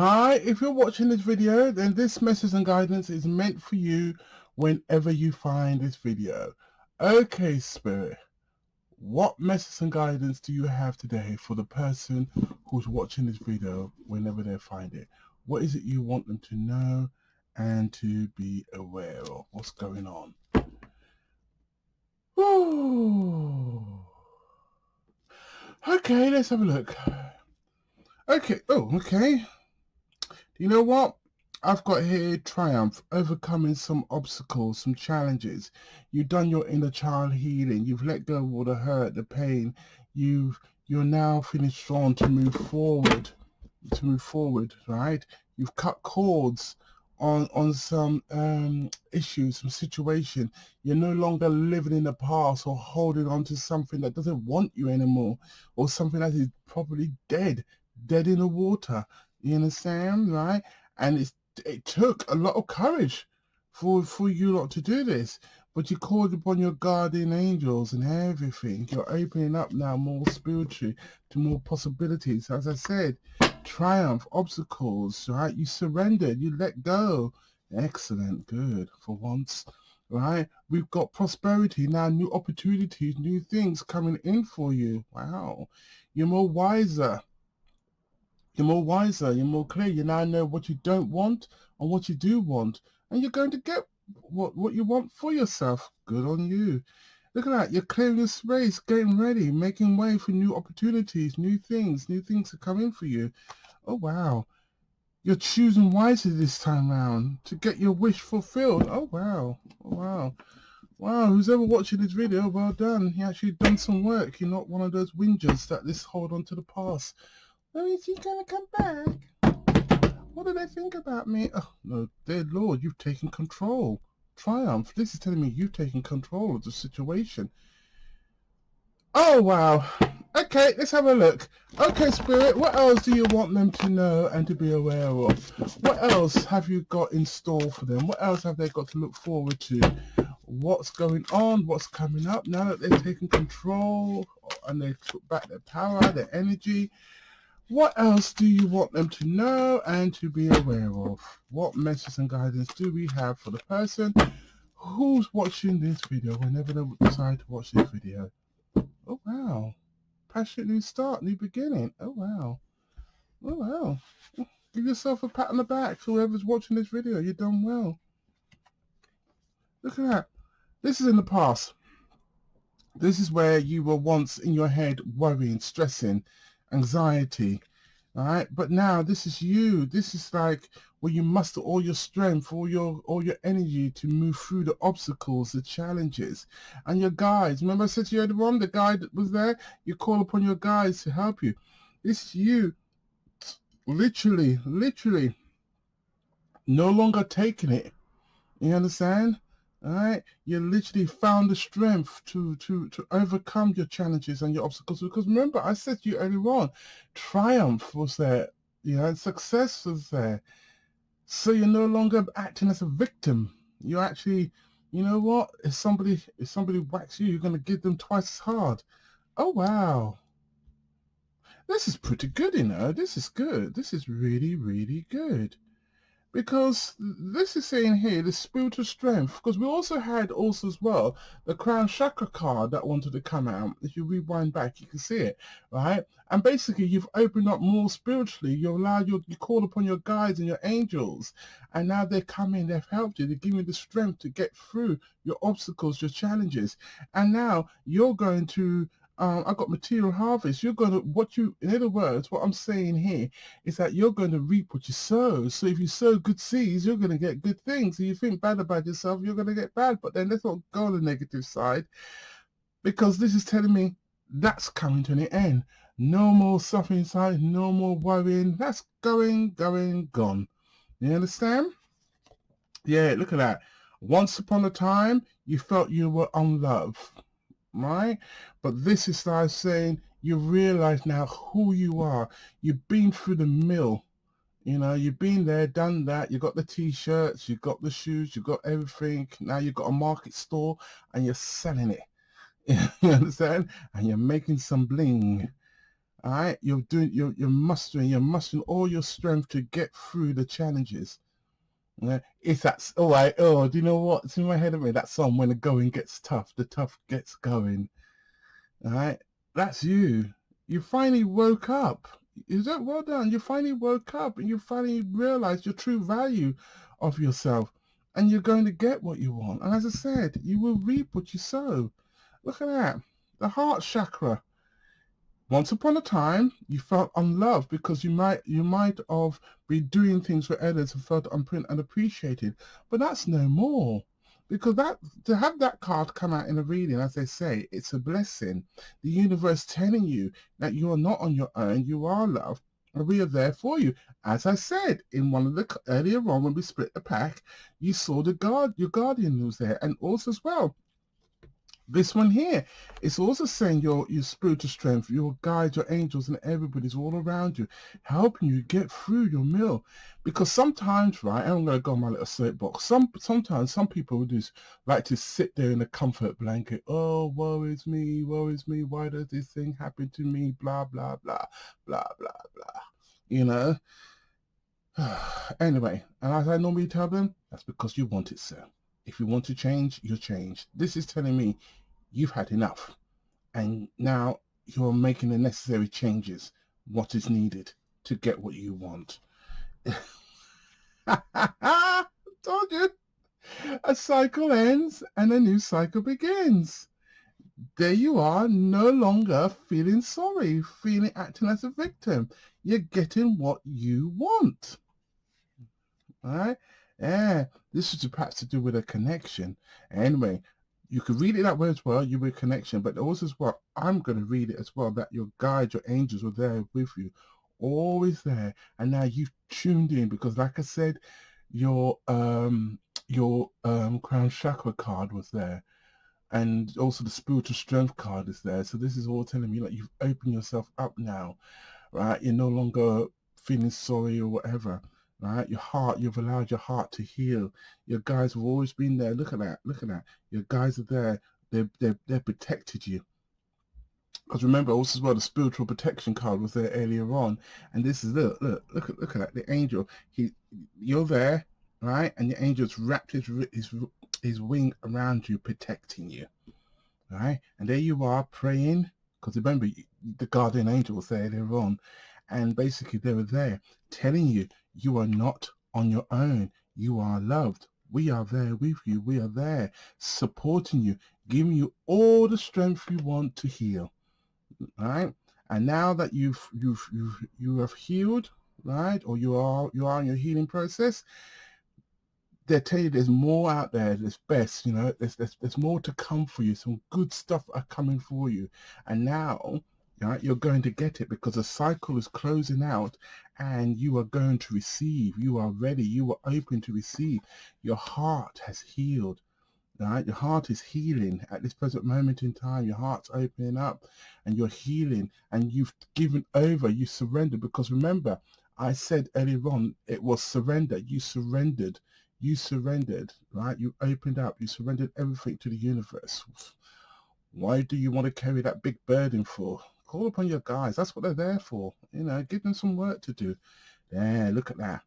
Hi, if you're watching this video, then this message and guidance is meant for you whenever you find this video. Okay, Spirit, what message and guidance do you have today for the person who's watching this video whenever they find it? What is it you want them to know and to be aware of? What's going on? Ooh. Okay, let's have a look. Okay, okay. You know what? I've got here triumph, overcoming some obstacles, some challenges. You've done your inner child healing. You've let go of all the hurt, the pain. You're now feeling strong to move forward, right? You've cut cords on some issues, some situation. You're no longer living in the past or holding on to something that doesn't want you anymore, or something that is probably dead in the water. You understand, right? And it took a lot of courage for you lot to do this, but you called upon your guardian angels and everything. You're opening up now more spiritually to more possibilities. As I said, triumph, obstacles, right? You surrendered, you let go. Excellent, good for once, right? We've got prosperity now, new opportunities, new things coming in for you. Wow, you're more wiser. You're more wiser, you're more clear. You now know what you don't want and what you do want. And you're going to get what you want for yourself. Good on you. Look at that. You're clearing the space, getting ready, making way for new opportunities, new things to come in for you. Oh, wow. You're choosing wisely this time round to get your wish fulfilled. Oh, wow. Oh, wow. Wow, who's ever watching this video, well done. You actually done some work. You're not one of those whingers that just hold on to the past. Oh, is he going to come back? What do they think about me? Oh, no, dear Lord, you've taken control. Triumph. This is telling me you've taken control of the situation. Oh, wow. Okay, let's have a look. Okay, Spirit, what else do you want them to know and to be aware of? What else have you got in store for them? What else have they got to look forward to? What's going on? What's coming up now that they've taken control and they took back their power, their energy? What else do you want them to know and to be aware of? What messages and guidance do we have for the person who's watching this video whenever they decide to watch this video? Oh, wow. Passionate new start, new beginning. Oh, wow. Oh, wow. Give yourself a pat on the back, whoever's watching this video. You've done well. Look at that. This is in the past. This is where you were once in your head worrying, stressing, anxiety. All right, but now this is you. This is like where you muster all your strength, all your energy to move through the obstacles, the challenges, and your guides. Remember I said to you earlier on, the guide that was there. You call upon your guides to help you. This is you, literally, no longer taking it. You understand? All right, you literally found the strength to overcome your challenges and your obstacles. Because remember, I said to you earlier on, triumph was there, and success was there. So you're no longer acting as a victim. You're actually, you know what? If somebody whacks you, you're going to give them twice as hard. Oh wow, this is pretty good. This is good. This is really good. Because this is saying here the spiritual strength, because we also had as well the crown chakra card that wanted to come out. If you rewind back, you can see it, right? And basically you've opened up more spiritually. You call upon your guides and your angels, and now they're coming, they've helped you, they're giving you the strength to get through your obstacles, your challenges. And now you're going to I got material harvest. You're going to, in other words, what I'm saying here is that you're going to reap what you sow. So if you sow good seeds, you're going to get good things. If you think bad about yourself, you're going to get bad. But then let's not go on the negative side, because this is telling me that's coming to an end. No more suffering inside, no more worrying. That's gone. You understand? Yeah, look at that. Once upon a time, you felt you were unloved. Right? But this is like saying you realize now who you are. You've been through the mill. You've been there, done that. You got the t-shirts, you got the shoes, you got everything. Now you've got a market store and you're selling it. You understand? And you're making some bling. All right, you're mustering all your strength to get through the challenges. Yeah, if that's all right. Oh, do you know what's in my head of me? That song, when the going gets tough, the tough gets going. All right, that's you. You finally woke up. Is that well done? You finally woke up and you finally realized your true value of yourself, and you're going to get what you want. And as I said, you will reap what you sow. Look at that, the heart chakra. Once upon a time, you felt unloved because you might have been doing things for others and felt unappreciated, but that's no more. Because that to have that card come out in a reading, as they say, it's a blessing. The universe telling you that you are not on your own, you are loved, and we are there for you. As I said in one of the earlier on when we split the pack, you saw your guardian was there, and also as well this one here, it's also saying your spiritual strength, your guides, your angels, and everybody's all around you, helping you get through your meal. Because sometimes, right, and I'm going to go on my little soapbox. Sometimes some people would just like to sit there in a comfort blanket. Oh, woe is me, woe is me. Why does this thing happen to me? Blah blah blah blah blah blah. You know. Anyway, and as I normally tell them, that's because you want it, sir. If you want to change, you change. This is telling me you've had enough, and now you're making the necessary changes, what is needed to get what you want. Told you, a cycle ends and a new cycle begins. There you are, no longer feeling sorry, acting as a victim. You're getting what you want. All right? Yeah, this is perhaps to do with a connection. Anyway, you could read it that way as well, you with connection, but also as well, I'm going to read it as well, that your guides, your angels were there with you, always there. And now you've tuned in because, like I said, your crown chakra card was there, and also the spiritual strength card is there. So this is all telling me that you've opened yourself up now, right? You're no longer feeling sorry or whatever, right? Your heart, you've allowed your heart to heal. Your guides have always been there. Look at that. Look at that. Your guides are there. They've protected you. Because remember also as well, the spiritual protection card was there earlier on. And this is, look at that. The angel, you're there, right? And the angel's wrapped his wing around you, protecting you. Right, and there you are praying, because remember the guardian angel was there earlier on, and basically they were there telling you you are not on your own, you are loved, we are there with you, we are there supporting you, giving you all the strength you want to heal. Right, and now that you have healed, right, or you are in your healing process, they tell you there's more out there, there's best, you know, there's more to come for you, some good stuff are coming for you. And now, right, you're going to get it because the cycle is closing out and you are going to receive. You are ready, you are open to receive. Your heart has healed, right? Your heart is healing at this present moment in time. Your heart's opening up and you're healing, and you've given over, you surrendered. Because remember, I said earlier on, it was surrender. You surrendered, right? You opened up, you surrendered everything to the universe. Why do you want to carry that big burden for? Call upon your guys. That's what they're there for. You know, give them some work to do. There, look at that.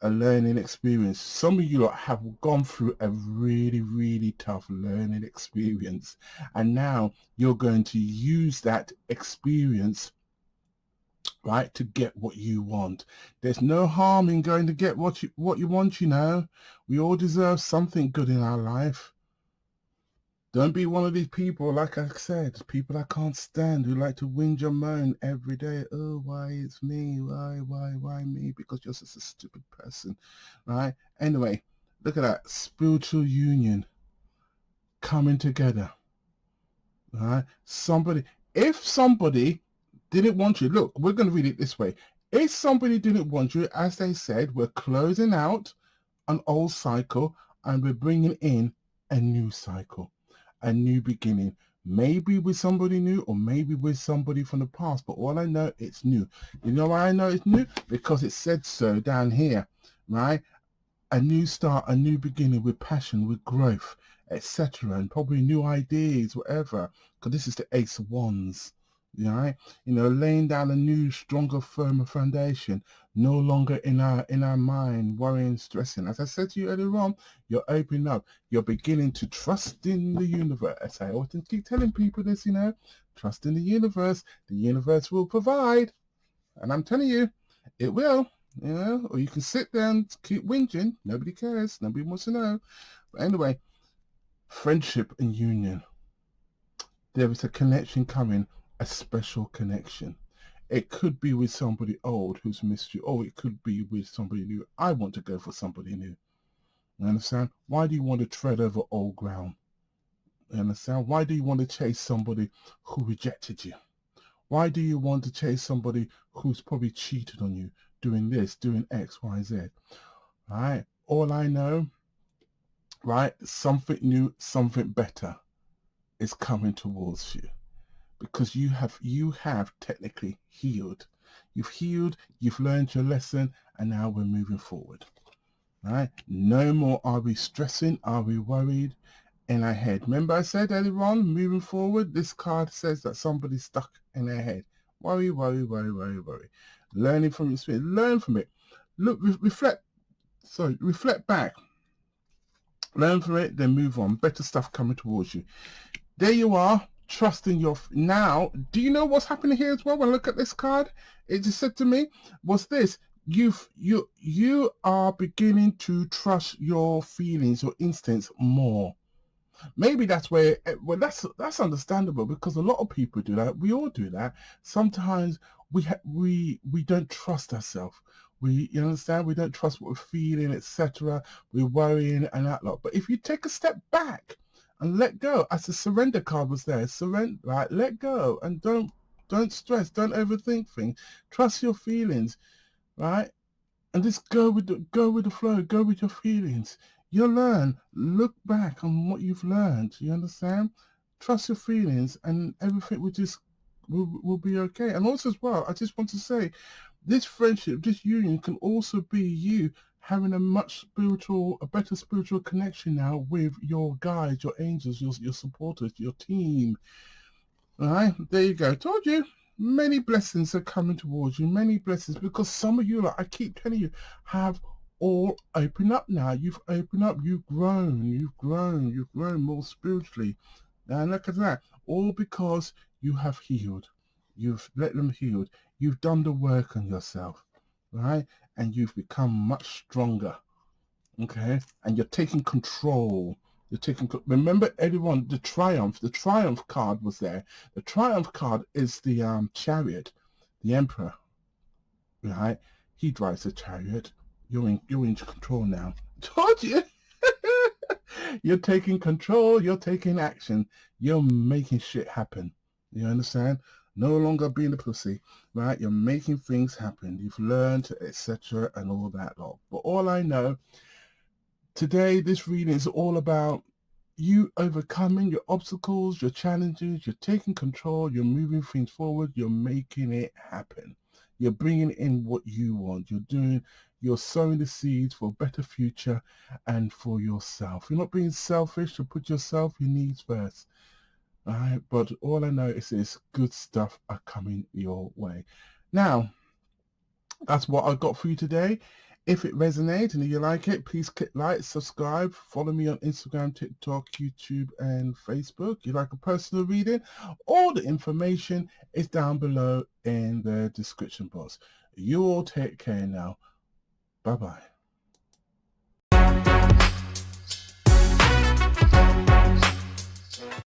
A learning experience. Some of you lot have gone through a really, really tough learning experience, and now you're going to use that experience, right, to get what you want. There's no harm in going to get what you want, you know. We all deserve something good in our life. Don't be one of these people, like I said, people I can't stand, who like to whinge and moan every day. Oh, why it's me? Why me? Because you're such a stupid person, right? Anyway, look at that spiritual union coming together, right? If somebody didn't want you, look, we're going to read it this way. If somebody didn't want you, as they said, we're closing out an old cycle and we're bringing in a new cycle, a new beginning, maybe with somebody new or maybe with somebody from the past, but all I know, it's new. You know why I know it's new? Because it said so down here, right? A new start, a new beginning with passion, with growth, etc., and probably new ideas, whatever, because this is the Ace of Wands. right? Laying down a new, stronger, firmer foundation, no longer in our mind, worrying, stressing. As I said to you earlier on, you're opening up. You're beginning to trust in the universe. I often keep telling people this, trust in the universe. The universe will provide. And I'm telling you, it will, or you can sit there and keep whinging. Nobody cares. Nobody wants to know. But anyway, friendship and union. There is a connection coming, a special connection. It could be with somebody old who's missed you, or it could be with somebody new. I want to go for somebody new. You understand? Why do you want to tread over old ground? You understand? Why do you want to chase somebody who rejected you? Why do you want to chase somebody who's probably cheated on you, doing this, doing X, Y, Z? Right? All I know, right? Something new, something better is coming towards you. Because you have technically healed. You've healed, you've learned your lesson, and now we're moving forward. Right? No more are we stressing, are we worried in our head. Remember I said earlier on, moving forward, this card says that somebody's stuck in their head. Worry, worry, worry, worry, worry. Learning from your experience, learn from it. Look, reflect back. Learn from it, then move on. Better stuff coming towards you. There you are, trusting your... Now, do you know what's happening here as well? When I look at this card, it just said to me, was this, you are beginning to trust your feelings, your instincts more. Maybe that's where, well, that's understandable, because a lot of people do that. We all do that. Sometimes we don't trust ourselves. You understand? We don't trust what we're feeling, etc. We're worrying and that lot. But if you take a step back and let go, as the surrender card was there, surrender, right? Let go and don't stress, don't overthink things. Trust your feelings, right? And just go with the flow, go with your feelings. You'll learn. Look back on what you've learned. You understand? Trust your feelings, and everything will be okay. And also as well, I just want to say, this friendship, this union can also be you having a better spiritual connection now with your guides, your angels, your supporters, your team. All right, there you go. Told you. Many blessings are coming towards you. Many blessings, because some of you, like I keep telling you, have all opened up now. You've opened up. You've grown more spiritually. And look at that. All because you have healed. You've let them heal. You've done the work on yourself, right? And you've become much stronger. Okay, and you're taking control. Remember, everyone, the triumph card was there. The triumph card is the chariot, the emperor, right? He drives the chariot. You're in control now. Told you. You're taking control. You're taking action. You're making shit happen. You understand? No longer being a pussy, right? You're making things happen. You've learned, etc., and all that lot. But all I know, today, this reading is all about you overcoming your obstacles, your challenges. You're taking control. You're moving things forward. You're making it happen. You're bringing in what you want. You're sowing the seeds for a better future and for yourself. You're not being selfish. You put yourself, your needs first. All right, but all I know is good stuff are coming your way. Now, that's what I got for you today. If it resonates and you like it, please click like, subscribe, follow me on Instagram, TikTok, YouTube, and Facebook. You like a personal reading? All the information is down below in the description box. You all take care now. Bye-bye.